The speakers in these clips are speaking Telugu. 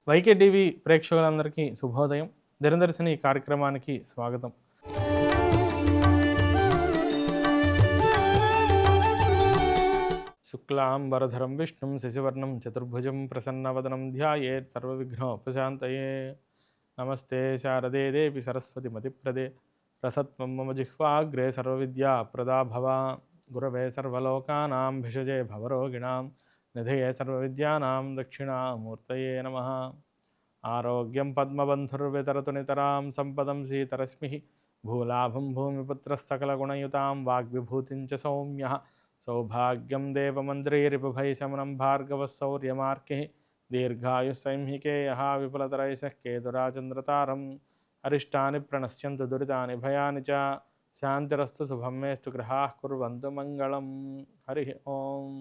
వైకే టీవీ ప్రేక్షకులందరికీ శుభోదయం. దినదర్శిని కార్యక్రమానికి స్వాగతం. శుక్లాంబరధరం విష్ణుం శశివర్ణం చతుర్భుజం ప్రసన్నవదనం ధ్యాయేత్ సర్వవిఘ్నోపశాంతయే. నమస్తే శారదే దేవి సరస్వతి మతిప్రదే రసత్వం మమ జిహ్వాగ్రే సర్వవిద్యా ప్రదా భవ. గురవే సర్వలోకానాం భిషజే భవరోగిణాం నిధయే సర్వవిద్యానాం దక్షిణామూర్తయే నమః. ఆరోగ్యం పద్మబంధుర్వితరతు నితరాం సంపదం సీతరశ్మి భూలాభం భూమిపుత్రస్సకలగుణయుతాం వాగ్విభూతిం చ సౌమ్యః. సౌభాగ్యం దేవమంద్రైరిపుభైశమనం భార్గవశౌర్యమార్కిः దీర్ఘాయుస్సంహికేయः విపులతరైషః కేతురాచంద్రతారం. అరిష్టాని ప్రణశ్యంతు దురితాని భయాని చ శాంతిరస్తు శుభం మేస్తు గ్రహాః కుర్వంతు మంగళం. హరి ఓం.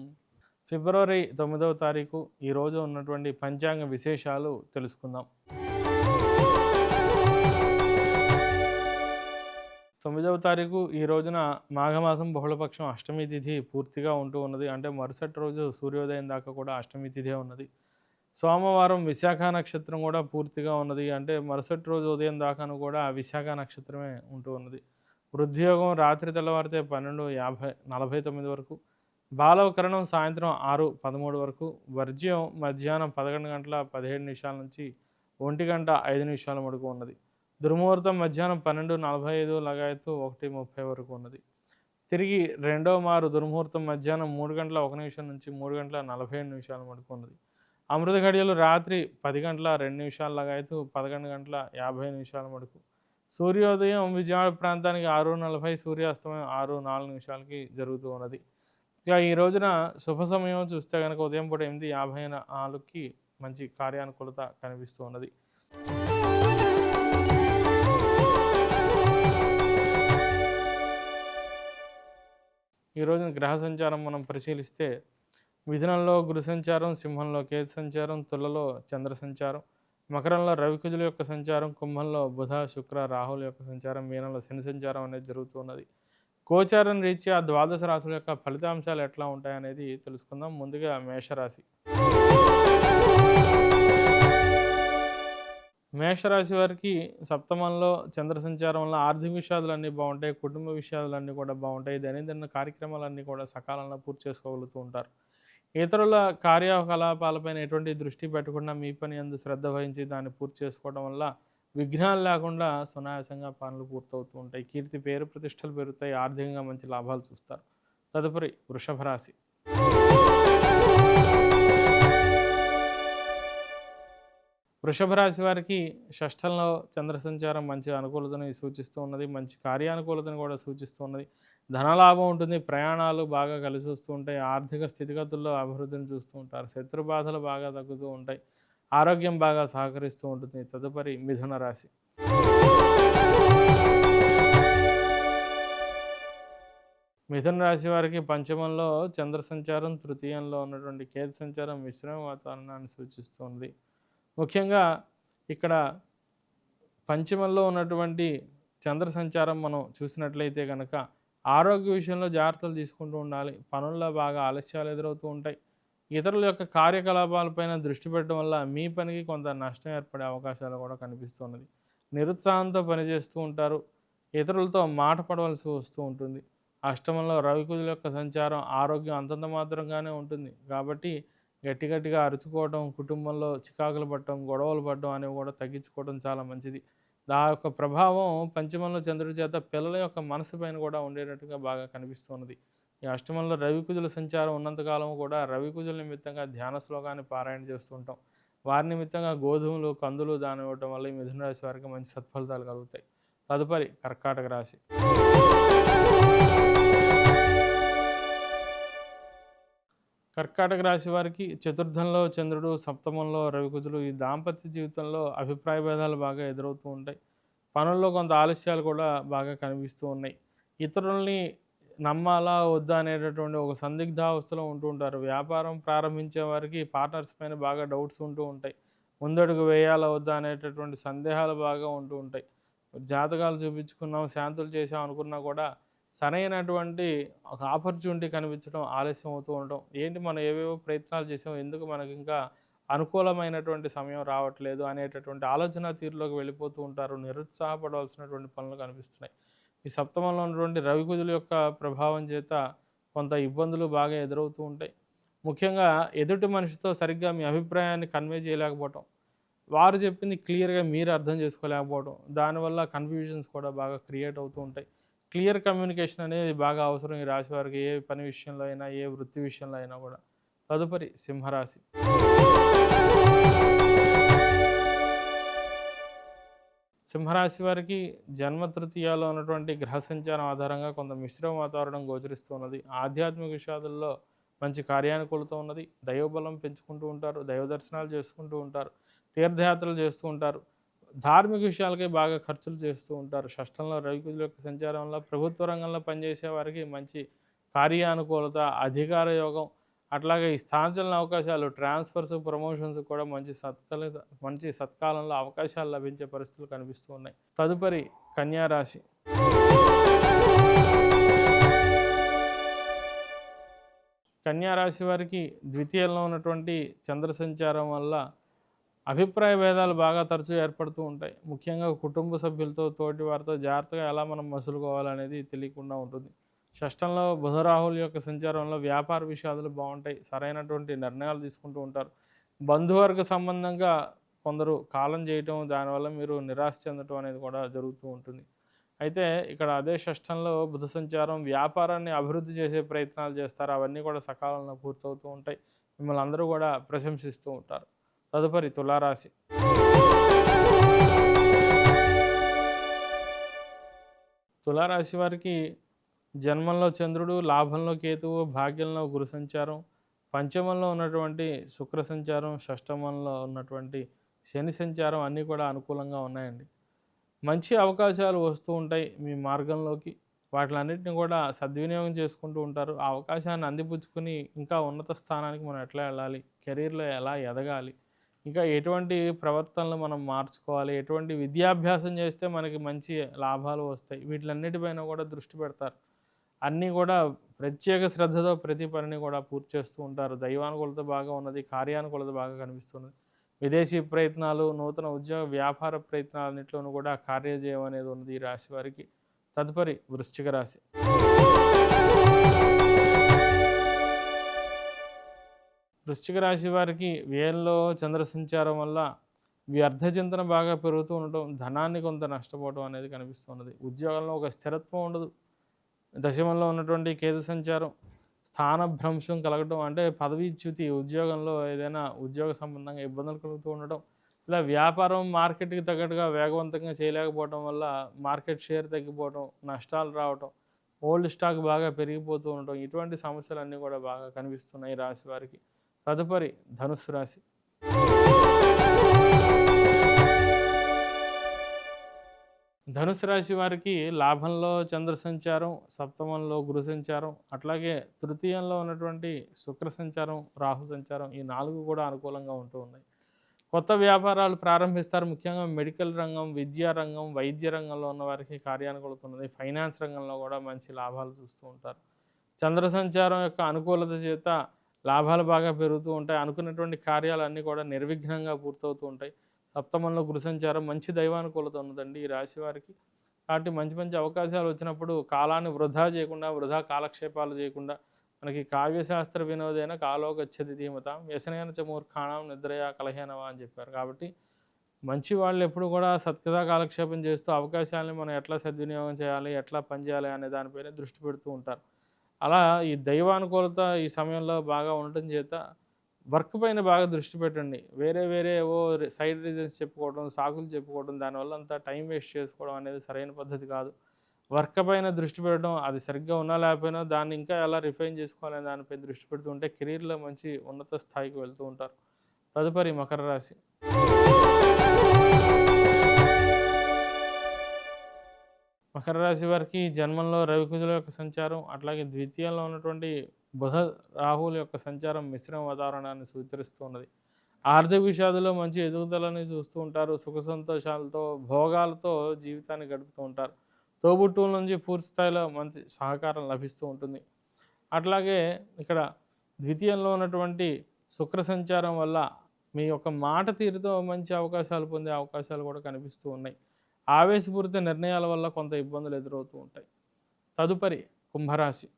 ఫిబ్రవరి 9వ తారీఖు ఈరోజు ఉన్నటువంటి పంచాంగ విశేషాలు తెలుసుకుందాం. 9వ తారీఖు ఈ రోజున మాఘమాసం బహుళపక్షం అష్టమి తిథి పూర్తిగా ఉంటూ ఉన్నది. అంటే మరుసటి రోజు సూర్యోదయం దాకా కూడా అష్టమి తిథే ఉన్నది. సోమవారం విశాఖ నక్షత్రం కూడా పూర్తిగా ఉన్నది. అంటే మరుసటి రోజు ఉదయం దాకాను కూడా విశాఖ నక్షత్రమే ఉంటూ ఉన్నది. వృద్ధియోగం రాత్రి తెల్లవారితే 12:49 వరకు, బాలవకరణం సాయంత్రం 6:13 వరకు, వర్జ్యం మధ్యాహ్నం 11:17 నుంచి 1:05 వరకు ఉన్నది. దుర్ముహూర్తం మధ్యాహ్నం 12:45 లగాయత్తు 1:30 వరకు ఉన్నది. తిరిగి రెండవ మారు దుర్ముహూర్తం మధ్యాహ్నం 3:01 నుంచి 3:47 వరకు ఉన్నది. అమృత గడియలు రాత్రి 10:02 లగాయత్తు 11:50 వరకు. సూర్యోదయం విజయవాడ ప్రాంతానికి 6:40, సూర్యాస్తమయం 6:04 జరుగుతూ ఉన్నది. ఇక ఈ రోజున శుభ సమయం చూస్తే కనుక ఉదయం పూట 8:54కి మంచి కార్యానుకూలత కనిపిస్తూ ఉన్నది. ఈ రోజున గ్రహ సంచారం మనం పరిశీలిస్తే మిథునంలో గురు సంచారం, సింహంలో కేతు సంచారం, తులలో చంద్ర సంచారం, మకరంలో రవికుజుల యొక్క సంచారం, కుంభంలో బుధ శుక్ర రాహుల యొక్క సంచారం, మీనంలో శని సంచారం అనేది జరుగుతున్నది. గోచారం రీత్యా ద్వాదశ రాశుల యొక్క ఫలితాంశాలు ఎట్లా ఉంటాయనేది తెలుసుకుందాం. ముందుగా మేషరాశి. మేషరాశి వారికి సప్తమంలో చంద్ర సంచారం వల్ల ఆర్థిక విషయాలన్నీ బాగుంటాయి, కుటుంబ విషయాలన్నీ కూడా బాగుంటాయి, దైనందిన కార్యక్రమాలన్నీ కూడా సకాలంలో పూర్తి చేసుకోగలుగుతూ ఉంటారు. ఇతరుల కార్యకలాపాలపైన ఎటువంటి దృష్టి పెట్టకుండా మీ పని యందు శ్రద్ధ వహించి దాన్ని పూర్తి చేసుకోవడం వల్ల విఘ్నాలు లేకుండా సునాయాసంగా పనులు పూర్తవుతూ ఉంటాయి. కీర్తి పేరు ప్రతిష్టలు పెరుగుతాయి, ఆర్థికంగా మంచి లాభాలు చూస్తారు. తదుపరి వృషభ రాశి. వృషభ రాశి వారికి షష్ఠంలో చంద్ర సంచారం మంచి అనుకూలతని సూచిస్తూ ఉన్నది, మంచి కార్యానుకూలతను కూడా సూచిస్తూ ఉన్నది. ధనలాభం ఉంటుంది, ప్రయాణాలు బాగా కలిసి వస్తూ ఉంటాయి, ఆర్థిక స్థితిగతుల్లో అభివృద్ధిని చూస్తూ ఉంటారు, శత్రు బాధలు బాగా తగ్గుతూ ఉంటాయి, ఆరోగ్యం బాగా సహకరిస్తూ ఉంటుంది. తదుపరి మిథున రాశి. మిథున రాశి వారికి పంచమంలో చంద్ర సంచారం, తృతీయంలో ఉన్నటువంటి కేతు సంచారం మిశ్రమ వాతావరణాన్ని సూచిస్తుంది. ముఖ్యంగా ఇక్కడ పంచమంలో ఉన్నటువంటి చంద్ర సంచారం మనం చూసినట్లయితే కనుక ఆరోగ్య విషయంలో జాగ్రత్తలు తీసుకుంటూ ఉండాలి. పనుల్లో బాగా ఆలస్యాలు ఎదురవుతూ ఉంటాయి. ఇతరుల యొక్క కార్యకలాపాలపైన దృష్టి పెట్టడం వల్ల మీ పనికి కొంత నష్టం ఏర్పడే అవకాశాలు కూడా కనిపిస్తున్నది. నిరుత్సాహంతో పనిచేస్తూ ఉంటారు, ఇతరులతో మాట పడవలసి వస్తూ ఉంటుంది. అష్టమంలో రవికుజుల యొక్క సంచారం ఆరోగ్యం అంతంత మాత్రంగానే ఉంటుంది. కాబట్టి గట్టిగా అరుచుకోవడం, కుటుంబంలో చికాకులు పడటం, గొడవలు పడడం అనేవి కూడా తగ్గించుకోవడం చాలా మంచిది. ఆ యొక్క ప్రభావం పంచమంలో చంద్రుడి చేత పిల్లల యొక్క మనసు పైన కూడా ఉండేటట్టుగా బాగా కనిపిస్తున్నది. ఈ అష్టమంలో రవికుజుల సంచారం ఉన్నంతకాలం కూడా రవికుజుల నిమిత్తంగా ధ్యాన శ్లోకాన్ని పారాయణ చేస్తుంటాం. వారి నిమిత్తంగా గోధుమలు, కందులు దానం ఇవ్వటం వల్ల ఈ మిథున రాశి వారికి మంచి సత్ఫలితాలు కలుగుతాయి. తదుపరి కర్కాటక రాశి. కర్కాటక రాశి వారికి చతుర్థంలో చంద్రుడు, సప్తమంలో రవికుజులు ఈ దాంపత్య జీవితంలో అభిప్రాయ భేదాలు బాగా ఎదురవుతూ ఉంటాయి. పనుల్లో కొంత ఆలస్యాలు కూడా బాగా కనిపిస్తూ ఉన్నాయి. ఇతరుల్ని నమ్మాలా వద్దా అనేటటువంటి ఒక సందిగ్ధావస్థలో ఉంటూ ఉంటారు. వ్యాపారం ప్రారంభించే వారికి పార్ట్నర్స్ పైన బాగా డౌట్స్ ఉంటూ ఉంటాయి. ముందడుగు వేయాలా వద్దా అనేటటువంటి సందేహాలు బాగా ఉంటూ ఉంటాయి. జాతకాలు చూపించుకున్నాం, శాంతులు చేసాం అనుకున్నా కూడా సరైనటువంటి ఒక ఆపర్చునిటీ కనిపించడం ఆలస్యం అవుతూ ఉండటం, ఏంటి మనం ఏవేవో ప్రయత్నాలు చేసాం, ఎందుకు మనకి ఇంకా అనుకూలమైనటువంటి సమయం రావట్లేదు అనేటటువంటి ఆలోచన తీరులోకి వెళ్ళిపోతూ ఉంటారు. నిరుత్సాహపడవలసినటువంటి పనులు కనిపిస్తున్నాయి. ఈ సప్తమంలో ఉన్నటువంటి రవికుజుల యొక్క ప్రభావం చేత కొంత ఇబ్బందులు బాగా ఎదురవుతూ ఉంటాయి. ముఖ్యంగా ఎదుటి మనిషితో సరిగ్గా మీ అభిప్రాయాన్ని కన్వే చేయలేకపోవటం, వారు చెప్పింది క్లియర్గా మీరు అర్థం చేసుకోలేకపోవడం, దానివల్ల కన్ఫ్యూజన్స్ కూడా బాగా క్రియేట్ అవుతూ ఉంటాయి. క్లియర్ కమ్యూనికేషన్ అనేది బాగా అవసరం ఈ రాశి వారికి, ఏ పని విషయంలో అయినా, ఏ వృత్తి విషయంలో అయినా కూడా. తదుపరి సింహరాశి. సింహరాశి వారికి జన్మ తృతీయాలో ఉన్నటువంటి గ్రహ సంచారం ఆధారంగా కొంత మిశ్రమ వాతావరణం గోచరిస్తూ ఉన్నది. ఆధ్యాత్మిక విషయాలలో మంచి కార్యానుకూలత ఉన్నది. దైవబలం పెంచుకుంటూ ఉంటారు, దైవ దర్శనాలు చేసుకుంటూ ఉంటారు, తీర్థయాత్రలు చేస్తూ ఉంటారు, ధార్మిక విషయాలకే బాగా ఖర్చులు చేస్తూ ఉంటారు. షష్టంలో రవికుజుల యొక్క సంచారం వల్ల ప్రభుత్వ రంగంలో పనిచేసే వారికి మంచి కార్యానుకూలత, అధికార యోగం, అట్లాగే ఈ స్థానచలన అవకాశాలు, ట్రాన్స్ఫర్స్, ప్రమోషన్స్ కూడా మంచి సత్కాలంలో అవకాశాలు లభించే పరిస్థితులు కనిపిస్తూ ఉన్నాయి. తదుపరి కన్యా రాశి. కన్యా రాశి వారికి ద్వితీయంలో ఉన్నటువంటి చంద్ర సంచారం వల్ల అభిప్రాయ భేదాలు బాగా తరచూ ఏర్పడుతూ ఉంటాయి. ముఖ్యంగా కుటుంబ సభ్యులతో, తోటి వారితో జాగ్రత్తగా ఎలా మనం మసులుకోవాలనేది తెలియకుండా ఉంటుంది. షష్టంలో బుధరాహుల యొక్క సంచారంలో వ్యాపార విషయాలు బాగుంటాయి, సరైనటువంటి నిర్ణయాలు తీసుకుంటూ ఉంటారు. బంధువర్గ సంబంధంగా కొందరు కాలం చేయటం, దానివల్ల మీరు నిరాశ చెందటం అనేది కూడా జరుగుతూ ఉంటుంది. అయితే ఇక్కడ అదే షష్టంలో బుధ సంచారం వ్యాపారాన్ని అభివృద్ధి చేసే ప్రయత్నాలు చేస్తారు, అవన్నీ కూడా సకాలంలో పూర్తవుతూ ఉంటాయి. మిమ్మల్ని అందరూ కూడా ప్రశంసిస్తూ ఉంటారు. తదుపరి తులారాశి. తులారాశి వారికి జన్మంలో చంద్రుడు, లాభంలో కేతువు, భాగ్యంలో గురు సంచారం, పంచమంలో ఉన్నటువంటి శుక్ర సంచారం, షష్టమంలో ఉన్నటువంటి శని సంచారం అన్నీ కూడా అనుకూలంగా ఉన్నాయండి. మంచి అవకాశాలు వస్తూ ఉంటాయి మీ మార్గంలోకి. వాటిలన్నింటినీ కూడా సద్వినియోగం చేసుకుంటూ ఉంటారు. ఆ అవకాశాన్ని అందిపుచ్చుకుని ఇంకా ఉన్నత స్థానానికి మనం ఎట్లా వెళ్ళాలి, కెరీర్లో ఎలా ఎదగాలి, ఇంకా ఎటువంటి ప్రవర్తనలు మనం మార్చుకోవాలి, ఎటువంటి విద్యాభ్యాసం చేస్తే మనకి మంచి లాభాలు వస్తాయి, వీటిలన్నిటిపైన కూడా దృష్టి పెడతారు. అన్నీ కూడా ప్రత్యేక శ్రద్ధతో ప్రతి పనిని కూడా పూర్తి చేస్తూ ఉంటారు. దైవానుకూలత బాగా ఉన్నది, కార్యానుకూలత బాగా కనిపిస్తున్నది. విదేశీ ప్రయత్నాలు, నూతన ఉద్యోగ వ్యాపార ప్రయత్నాలన్నింటిలోనూ కూడా కార్యజయం అనేది ఉన్నది ఈ రాశి వారికి. తదుపరి వృశ్చిక రాశి. వృశ్చిక రాశి వారికి వ్యయంలో చంద్ర సంచారం వల్ల వ్యర్థ చింతన బాగా పెరుగుతూ ఉండటం, ధనాన్ని కొంత నష్టపోవడం అనేది కనిపిస్తున్నది. ఉద్యోగంలో ఒక స్థిరత్వం ఉండదు. దశమంలో ఉన్నటువంటి కేతు సంచారం స్థానభ్రంశం కలగడం, అంటే పదవీచ్యుతి, ఉద్యోగంలో ఏదైనా ఉద్యోగ సంబంధంగా ఇబ్బందులు కలుగుతూ ఉండటం, ఇలా వ్యాపారం మార్కెట్కి తగ్గట్టుగా వేగవంతంగా చేయలేకపోవడం వల్ల మార్కెట్ షేర్ తగ్గిపోవడం, నష్టాలు రావటం, ఓల్డ్ స్టాక్ బాగా పెరిగిపోతూ ఉండటం, ఇటువంటి సమస్యలన్నీ కూడా బాగా కనిపిస్తున్నాయి రాశి వారికి. తదుపరి ధనుస్సు రాశి. ధనుసు రాశి వారికి లాభంలో చంద్ర సంచారం, సప్తమంలో గురు సంచారం, అట్లాగే తృతీయంలో ఉన్నటువంటి శుక్ర సంచారం, రాహు సంచారం, ఈ 4 కూడా అనుకూలంగా ఉంటూ ఉన్నాయి. కొత్త వ్యాపారాలు ప్రారంభిస్తారు. ముఖ్యంగా మెడికల్ రంగం, విద్యా రంగం, వైద్య రంగంలో ఉన్న వారికి కార్యానుకూలత ఉన్నది. ఫైనాన్స్ రంగంలో కూడా మంచి లాభాలు చూస్తూ ఉంటారు. చంద్ర సంచారం యొక్క అనుకూలత చేత లాభాలు బాగా పెరుగుతూ ఉంటాయి. అనుకున్నటువంటి కార్యాలన్నీ కూడా నిర్విఘ్నంగా పూర్తవుతూ ఉంటాయి. సప్తమంలో గురు సంచారం మంచి దైవానుకూలత ఉన్నదండి ఈ రాశి వారికి. కాబట్టి మంచి మంచి అవకాశాలు వచ్చినప్పుడు కాలాన్ని వృధా చేయకుండా, వృధా కాలక్షేపాలు చేయకుండా, మనకి కావ్యశాస్త్ర వినోదైన కాలో గచ్చతి ధీమతాం వ్యసనైన చ మూర్ఖాణం నిద్రయా కలహేనవా అని చెప్పారు. కాబట్టి మంచి వాళ్ళు ఎప్పుడు కూడా సత్కథా కాలక్షేపం చేస్తూ అవకాశాలని మనం ఎట్లా సద్వినియోగం చేయాలి, ఎట్లా పనిచేయాలి అనే దానిపైన దృష్టి పెడుతూ ఉంటారు. అలా ఈ దైవానుకూలత ఈ సమయంలో బాగా ఉండటం చేత వర్క్ పైన బాగా దృష్టి పెట్టండి. వేరే వేరే ఏవో సైడ్ రీజన్స్ చెప్పుకోవడం, సాకులు చెప్పుకోవడం, దానివల్ల అంతా టైం వేస్ట్ చేసుకోవడం అనేది సరైన పద్ధతి కాదు. వర్క్ పైన దృష్టి పెట్టడం, అది సరిగ్గా ఉన్నా లేకపోయినా దాన్ని ఇంకా ఎలా రిఫైన్ చేసుకోవాలనే దానిపై దృష్టి పెడుతూ ఉంటే కెరీర్లో మంచి ఉన్నత స్థాయికి వెళ్తూ ఉంటారు. తదుపరి మకర రాశి. మకర రాశి వారికి జన్మంలో రవికుజుల యొక్క సంచారం, అట్లాగే ద్వితీయంలో ఉన్నటువంటి బుధ రాహువుల యొక్క సంచారం మిశ్రమ వాతావరణాన్ని సూచిస్తూ ఉన్నది. ఆర్థిక విషయాలలో మంచి ఎదుగుదలని చూస్తూ ఉంటారు. సుఖ సంతోషాలతో, భోగాలతో జీవితాన్ని గడుపుతూ ఉంటారు. తోబుట్టువుల నుంచి పూర్తి స్థాయిలో మంచి సహకారం లభిస్తూ ఉంటుంది. అట్లాగే ఇక్కడ ద్వితీయంలో ఉన్నటువంటి శుక్ర సంచారం వల్ల మీ యొక్క మాట తీరుతో మంచి అవకాశాలు పొందే అవకాశాలు కూడా కనిపిస్తూ ఉన్నాయి. ఆవేశపూరిత నిర్ణయాల వల్ల కొంత ఇబ్బందులు ఎదురవుతూ ఉంటాయి. తదుపరి కుంభరాశి.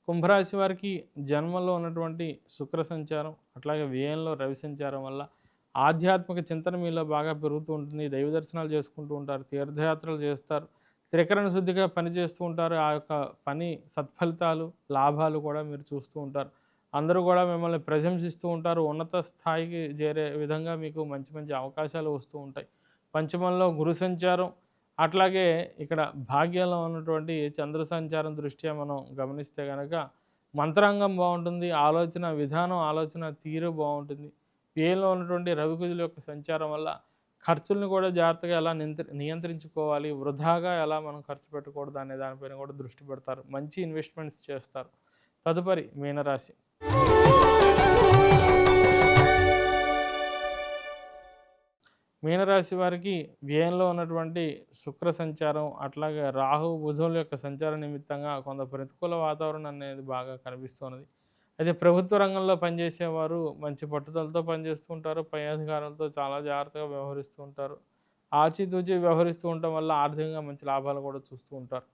కుంభరాశి వారికి జన్మలో ఉన్నటువంటి శుక్ర సంచారం, అట్లాగే వ్యయంలో రవి సంచారం వల్ల ఆధ్యాత్మిక చింతన మీలో బాగా పెరుగుతూ ఉంటుంది. దైవ దర్శనాలు చేసుకుంటూ ఉంటారు, తీర్థయాత్రలు చేస్తారు, త్రికరణ శుద్ధిగా పని చేస్తూ ఉంటారు. ఆ యొక్క పని సత్ఫలితాలు, లాభాలు కూడా మీరు చూస్తూ ఉంటారు. అందరూ కూడా మిమ్మల్ని ప్రశంసిస్తూ ఉంటారు. ఉన్నత స్థాయికి చేరే విధంగా మీకు మంచి మంచి అవకాశాలు వస్తూ ఉంటాయి. పంచమంలో గురు సంచారం, అట్లాగే ఇక్కడ భాగ్యంలో ఉన్నటువంటి చంద్ర సంచారం దృష్ట్యా మనం గమనిస్తే కనుక మంత్రాంగం బాగుంటుంది, ఆలోచన విధానం, ఆలోచన తీరు బాగుంటుంది. వ్యయంలో ఉన్నటువంటి రవికుజుల యొక్క సంచారం వల్ల ఖర్చుల్ని కూడా జాగ్రత్తగా ఎలా నియంత్రించుకోవాలి, వృధాగా ఎలా మనం ఖర్చు పెట్టకూడదు అనే దానిపైన కూడా దృష్టి పెడతారు. మంచి ఇన్వెస్ట్మెంట్స్ చేస్తారు. తదుపరి మీనరాశి. మీనరాశి వారికి వ్యయంలో ఉన్నటువంటి శుక్ర సంచారం, అట్లాగే రాహు బుధుల యొక్క సంచారం నిమిత్తంగా కొంత ప్రతికూల వాతావరణం అనేది బాగా కనిపిస్తున్నది. అయితే ప్రభుత్వ రంగంలో పనిచేసేవారు మంచి పట్టుదలతో పనిచేస్తూ ఉంటారు. పై అధికారులతో చాలా జాగ్రత్తగా వ్యవహరిస్తూ ఉంటారు. ఆచితూచి వ్యవహరిస్తూ ఉండటం వల్ల ఆర్థికంగా మంచి లాభాలు కూడా చూస్తూ ఉంటారు.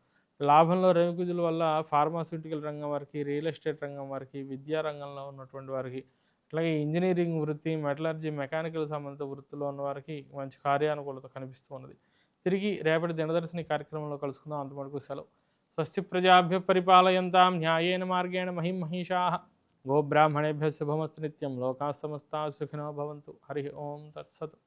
లాభంలో రవికుజుల వల్ల ఫార్మాస్యూటికల్ రంగం వారికి, రియల్ ఎస్టేట్ రంగం వారికి, విద్యా రంగంలో ఉన్నటువంటి వారికి, అట్లాగే ఇంజనీరింగ్ వృత్తి, మెటలర్జీ, మెకానికల్ సంబంధిత వృత్తిలో ఉన్న వారికి మంచి కార్యానుకూలత కనిపిస్తూ ఉన్నది. తిరిగి రేపటి దినదర్శిని కార్యక్రమంలో కలుసుకుందాం. అంతవరకు సెలవు. స్వస్తి ప్రజాభ్య పరిపాలయంతాం న్యాయేన మార్గేణ మహిమహీషాః. గోబ్రాహ్మణేభ్య శుభమస్తు నిత్యం. లోకాः సమస్తాः సుఖినో భవంతు. హరి ఓం తత్సత్.